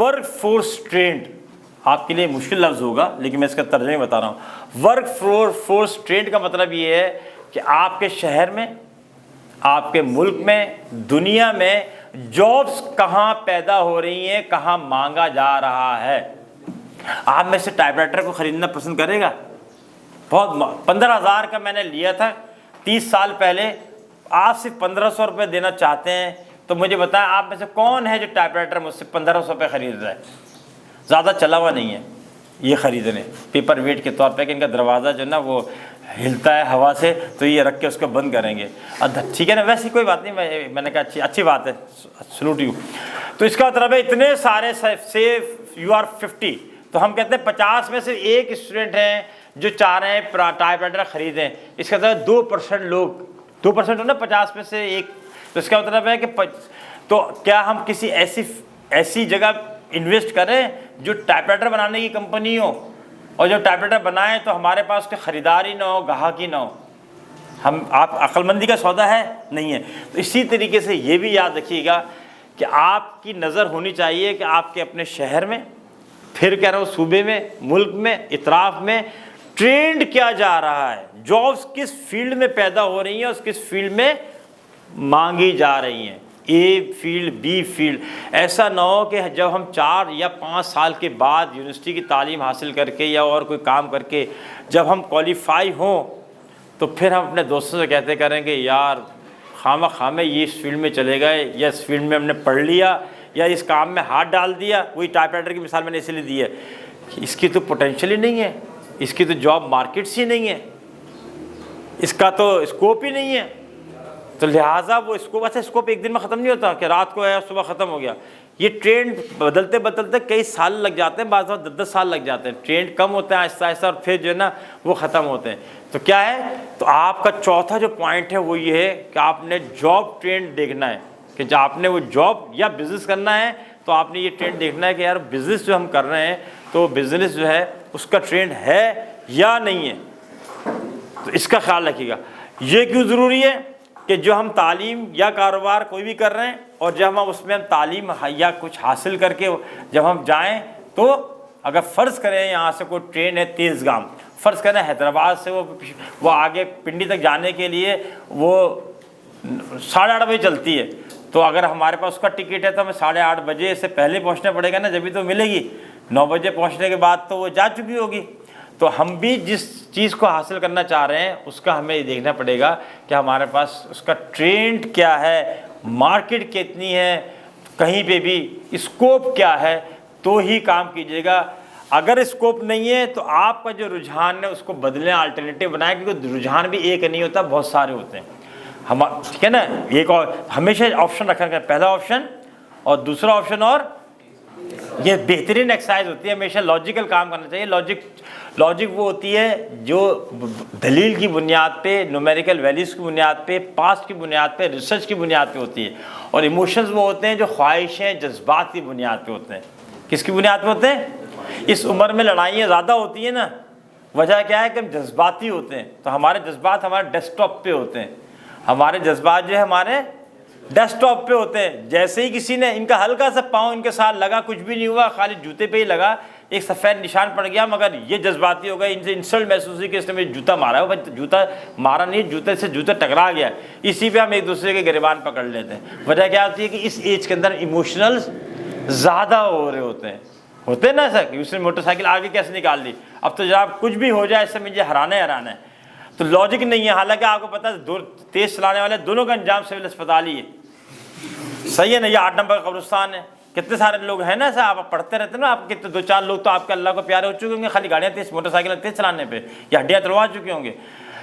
Work force trend, آپ کے لیے مشکل لفظ ہوگا لیکن میں اس کا ترجمہ بتا رہا ہوں۔ ورک فورس ٹرینڈ کا مطلب یہ ہے کہ آپ کے شہر میں، آپ کے ملک میں، دنیا میں جابس کہاں پیدا ہو رہی ہیں، کہاں مانگا جا رہا ہے۔ آپ میں سے ٹائپ رائٹر کو خریدنا پسند کرے گا؟ بہت 15,000 کا میں نے لیا تھا 30 سال پہلے، آپ صرف 1,500 روپے دینا چاہتے ہیں، تو مجھے بتائیں آپ میں سے کون ہے جو ٹائپ رائٹر مجھ سے 1,500 روپے خرید رہا ہے؟ زیادہ چلا ہوا نہیں ہے یہ خریدنے پیپر ویٹ کے طور پہ کہ ان کا دروازہ جو ہے نا وہ ہلتا ہے ہوا سے، تو یہ رکھ کے اس کو بند کریں گے۔ ٹھیک ہے نا، ویسی کوئی بات نہیں، میں نے کہا اچھی بات ہے، سلوٹ یو۔ تو اس کا مطلب ہے اتنے سارے سیف یو آر 50، تو ہم کہتے ہیں 50 میں سے ایک اسٹوڈنٹ ہیں جو چاہ رہے ہیں ٹائپ رائٹر خریدیں۔ اس کا مطلب 2% لوگ، 2% ہو نا 50 میں سے ایک، تو اس کا مطلب ہے کہ تو کیا ہم کسی ایسی جگہ انویسٹ کریں جو ٹائپ رائٹر بنانے کی کمپنی ہو، اور جب ٹائپ رائٹر بنائیں تو ہمارے پاس اس کے خریدار ہی نہ ہو، گاہک ہی نہ ہو؟ آپ عقل مندی کا سودا ہے نہیں ہے۔ تو اسی طریقے سے یہ بھی یاد رکھیے گا کہ آپ کی نظر ہونی چاہیے کہ آپ کے اپنے شہر میں، پھر کہہ رہا ہوں صوبے میں، ملک میں، اطراف میں ٹرینڈ کیا جا رہا ہے، جابس کس فیلڈ میں پیدا ہو رہی ہیں اور کس فیلڈ میں مانگی جا رہی ہیں، اے فیلڈ، بی فیلڈ۔ ایسا نہ ہو کہ جب ہم 4 یا 5 سال کے بعد یونیورسٹی کی تعلیم حاصل کر کے یا اور کوئی کام کر کے جب ہم کوالیفائی ہوں تو پھر ہم اپنے دوستوں سے کہتے کریں کہ یار خامہ یہ اس فیلڈ میں چلے گئے، یا اس فیلڈ میں ہم نے پڑھ لیا، یا اس کام میں ہاتھ ڈال دیا۔ وہی ٹائپ رائٹر کی مثال میں نے اسی لیے دی ہے، اس کی تو پوٹینشیل ہی نہیں ہے، اس کی تو جاب مارکیٹس ہی نہیں ہے، اس کا تو اسکوپ ہی نہیں ہے، تو لہٰذا وہ اسکوپ ایک دن میں ختم نہیں ہوتا کہ رات کو ہے صبح ختم ہو گیا۔ یہ ٹرینڈ بدلتے بدلتے کئی سال لگ جاتے ہیں، بعض وقت 10 سال لگ جاتے ہیں، ٹرینڈ کم ہوتا ہے آہستہ آہستہ اور پھر جو ہے نا وہ ختم ہوتے ہیں۔ تو کیا ہے، تو آپ کا چوتھا جو پوائنٹ ہے وہ یہ ہے کہ آپ نے جاب ٹرینڈ دیکھنا ہے، کہ جب آپ نے وہ جاب یا بزنس کرنا ہے تو آپ نے یہ ٹرینڈ دیکھنا ہے کہ یار بزنس جو ہم کر رہے ہیں تو بزنس جو ہے اس کا ٹرینڈ ہے یا نہیں ہے، تو اس کا خیال رکھیے گا۔ یہ کیوں ضروری ہے کہ جو ہم تعلیم یا کاروبار کوئی بھی کر رہے ہیں اور جب ہم اس میں تعلیم یا کچھ حاصل کر کے جب ہم جائیں تو اگر فرض کریں یہاں سے کوئی ٹرین ہے تیز گام، فرض کریں حیدرآباد سے وہ آگے پنڈی تک جانے کے لیے وہ 8:30 بجے چلتی ہے، تو اگر ہمارے پاس اس کا ٹکٹ ہے تو ہمیں 8:30 بجے سے پہلے پہنچنا پڑے گا نا، جبھی تو ملے گی۔ 9 بجے پہنچنے کے بعد تو وہ جا چکی ہوگی۔ تو ہم بھی جس چیز کو حاصل کرنا چاہ رہے ہیں اس کا ہمیں یہ دیکھنا پڑے گا کہ ہمارے پاس اس کا ٹرینڈ کیا ہے، مارکیٹ کتنی ہے، کہیں پہ بھی اسکوپ کیا ہے، تو ہی کام کیجیے گا۔ اگر اسکوپ نہیں ہے تو آپ کا جو رجحان ہے اس کو بدلیں، الٹرنیٹیو بنائیں، کیونکہ رجحان بھی ایک نہیں ہوتا، بہت سارے ہوتے ہیں۔ ٹھیک ہے نا، ایک اور ہمیشہ آپشن رکھنا ہے، پہلا آپشن اور دوسرا آپشن، اور یہ بہترین ایکسرسائز ہوتی ہے، ہمیشہ لاجیکل کام کرنا چاہیے۔ لاجک وہ ہوتی ہے جو دلیل کی بنیاد پہ، نومیریکل ویلیوز کی بنیاد پہ، پاسٹ کی بنیاد پہ، ریسرچ کی بنیاد پہ ہوتی ہے، اور ایموشنز وہ ہوتے ہیں جو خواہشیں، جذبات کی بنیاد پہ ہوتے ہیں۔ کس کی بنیاد پہ ہوتے ہیں؟ اس عمر میں لڑائیاں زیادہ ہوتی ہیں نا، وجہ کیا ہے کہ ہم جذباتی ہوتے ہیں، تو ہمارے جذبات ہمارے ڈیسک ٹاپ پہ ہوتے ہیں، ہمارے جذبات جو ہے ہمارے ڈیسک ٹاپ پہ ہوتے ہیں۔ جیسے ہی کسی نے ان کا ہلکا سا پاؤں ان کے ساتھ لگا، کچھ بھی نہیں ہوا، خالی جوتے پہ ہی لگا، ایک سفید نشان پڑ گیا، مگر یہ جذباتی ہو گئے، ان سے انسلٹ محسوس ہوئی کہ اس نے مجھے جوتا مارا ہے۔ بھائی جوتا مارا نہیں، جوتے سے جوتا ٹکرا گیا، اسی پہ ہم ایک دوسرے کے گریبان پکڑ لیتے ہیں۔ وجہ کیا ہوتی ہے کہ اس ایج کے اندر ایموشنل زیادہ ہو رہے ہوتے ہیں نا ایسا کہ اس نے موٹر سائیکل آگے کیسے نکال دی، اب تو جناب کچھ بھی ہو جائے اس سے مجھے ہرانا ہے۔ تو لاجک نہیں ہے، حالانکہ آپ کو پتا ہے تیز چلانے والے دونوں کا انجام سول اسپتال ہی ہے، صحیح ہے نا۔ یہ 8 نمبر کا قبرستان ہے، کتنے سارے لوگ ہیں نا ایسا، آپ پڑھتے رہتے ہیں نا، آپ کتنے 2-4 لوگ تو آپ کے اللہ کو پیارے ہو چکے ہوں گے خالی گاڑیاں تیز، موٹر سائیکل تیز چلانے پہ، یا ہڈیاں تڑوا چکے ہوں گے۔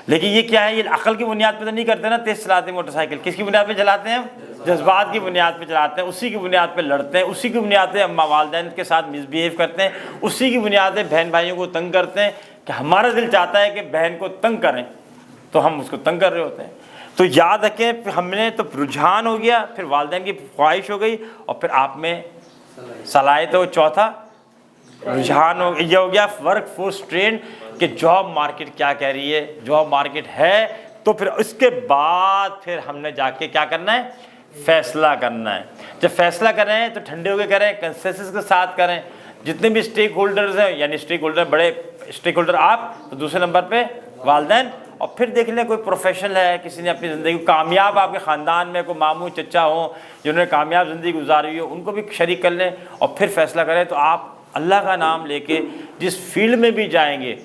لیکن یہ کیا ہے، یہ عقل کی بنیاد پہ تو نہیں کرتے نا، تیز چلاتے ہیں موٹر سائیکل، کس کی بنیاد پہ چلاتے ہیں؟ جذبات کی بنیاد پہ چلاتے ہیں، اسی کی بنیاد پہ لڑتے ہیں، اسی کی بنیاد پہ والدین کے ساتھ مس بہیو کرتے ہیں، اسی کی بنیاد پہ بہن بھائیوں کو تنگ کرتے ہیں، کہ ہمارا دل چاہتا ہے کہ بہن کو تنگ کریں تو ہم اس کو تنگ کر رہے ہوتے ہیں۔ تو یاد رکھیں، ہم نے تو رجحان ہو گیا، پھر والدین کی خواہش ہو گئی، اور پھر آپ میں صلاحیت ہو، چوتھا رجحان ہو، یہ ہو گیا ورک فورس ٹرینڈ، کہ جاب مارکیٹ کیا کہہ رہی ہے، جاب مارکیٹ ہے، تو پھر اس کے بعد پھر ہم نے جا کے کیا کرنا ہے، فیصلہ کرنا ہے. جب فیصلہ کر رہے ہیں تو ٹھنڈے ہو کے کریں, کنسنسس کے ساتھ کریں. جتنے بھی اسٹیک ہولڈرز ہیں, یعنی اسٹیک ہولڈر, بڑے اسٹیک ہولڈر آپ, تو دوسرے نمبر پہ والدین, اور پھر دیکھ لیں کوئی پروفیشنل ہے, کسی نے اپنی زندگی کامیاب, آپ کے خاندان میں کوئی ماموں چچا ہوں جنہوں نے کامیاب زندگی گزاری ہو, ان کو بھی شریک کر لیں اور پھر فیصلہ کریں. تو آپ اللہ کا نام لے کے جس فیلڈ میں بھی جائیں گے,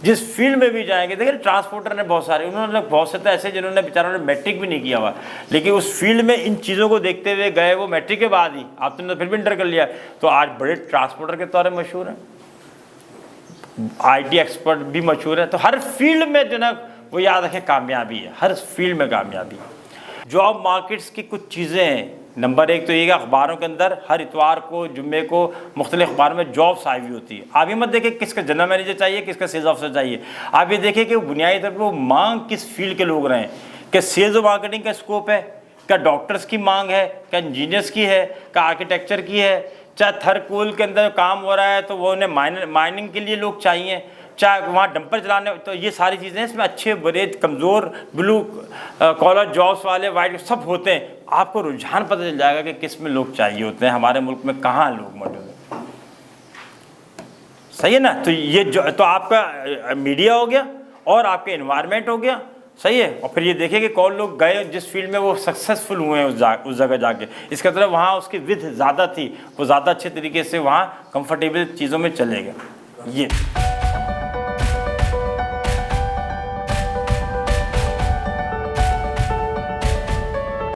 دیکھیں ٹرانسپورٹر نے بہت سارے, انہوں نے بہت سے تو ایسے جنہوں نے بیچاروں نے میٹرک بھی نہیں کیا ہوا, لیکن اس فیلڈ میں ان چیزوں کو دیکھتے ہوئے گئے, وہ میٹرک کے بعد ہی, آپ نے پھر بھی انٹر کر لیا, تو آج بڑے ٹرانسپورٹر کے طور پر مشہور ہیں, آئی ٹی ایکسپرٹ بھی مشہور ہے. تو ہر فیلڈ میں جو نا وہ یاد رکھیں کامیابی ہے, ہر فیلڈ میں کامیابی ہے. جاب مارکیٹس کی کچھ چیزیں ہیں. نمبر ایک تو یہ کہ اخباروں کے اندر ہر اتوار کو, جمعے کو مختلف اخباروں میں جابس آئی ہوئی ہوتی ہے. آپ یہ مت دیکھیں کس کا جنرل مینیجر چاہیے, کس کا سیلز آفیسر چاہیے, آپ یہ دیکھیں کہ بنیادی طور پہ وہ مانگ کس فیلڈ کے لوگ رہیں, کہ سیلز و مارکیٹنگ کا اسکوپ ہے, کیا ڈاکٹرس کی مانگ ہے, کیا انجینئرس کی ہے, کیا آرکیٹیکچر کی ہے, چاہے تھر کول کے اندر کام ہو رہا ہے تو وہ انہیں مائننگ کے لیے لوگ چاہیے, چاہے وہاں ڈمپر چلانے. تو یہ ساری چیزیں اس میں اچھے برے کمزور, بلو کالر جابس والے, وائٹ, سب ہوتے ہیں. آپ کو رجحان پتہ چل جائے گا کہ کس میں لوگ چاہیے ہوتے ہیں, ہمارے ملک میں کہاں لوگ موجود ہیں. صحیح ہے نا. تو یہ جو تو آپ کا میڈیا ہو گیا اور آپ کے انوائرمنٹ ہو گیا, صحیح ہے. اور پھر یہ دیکھیں کہ کون لوگ گئے جس فیلڈ میں وہ سکسیزفل ہوئے ہیں اس جگہ جا کے, اس کا مطلب وہاں اس کی ودھ زیادہ تھی, وہ زیادہ اچھے طریقے سے وہاں کمفرٹیبل چیزوں میں چلے گئے. یہ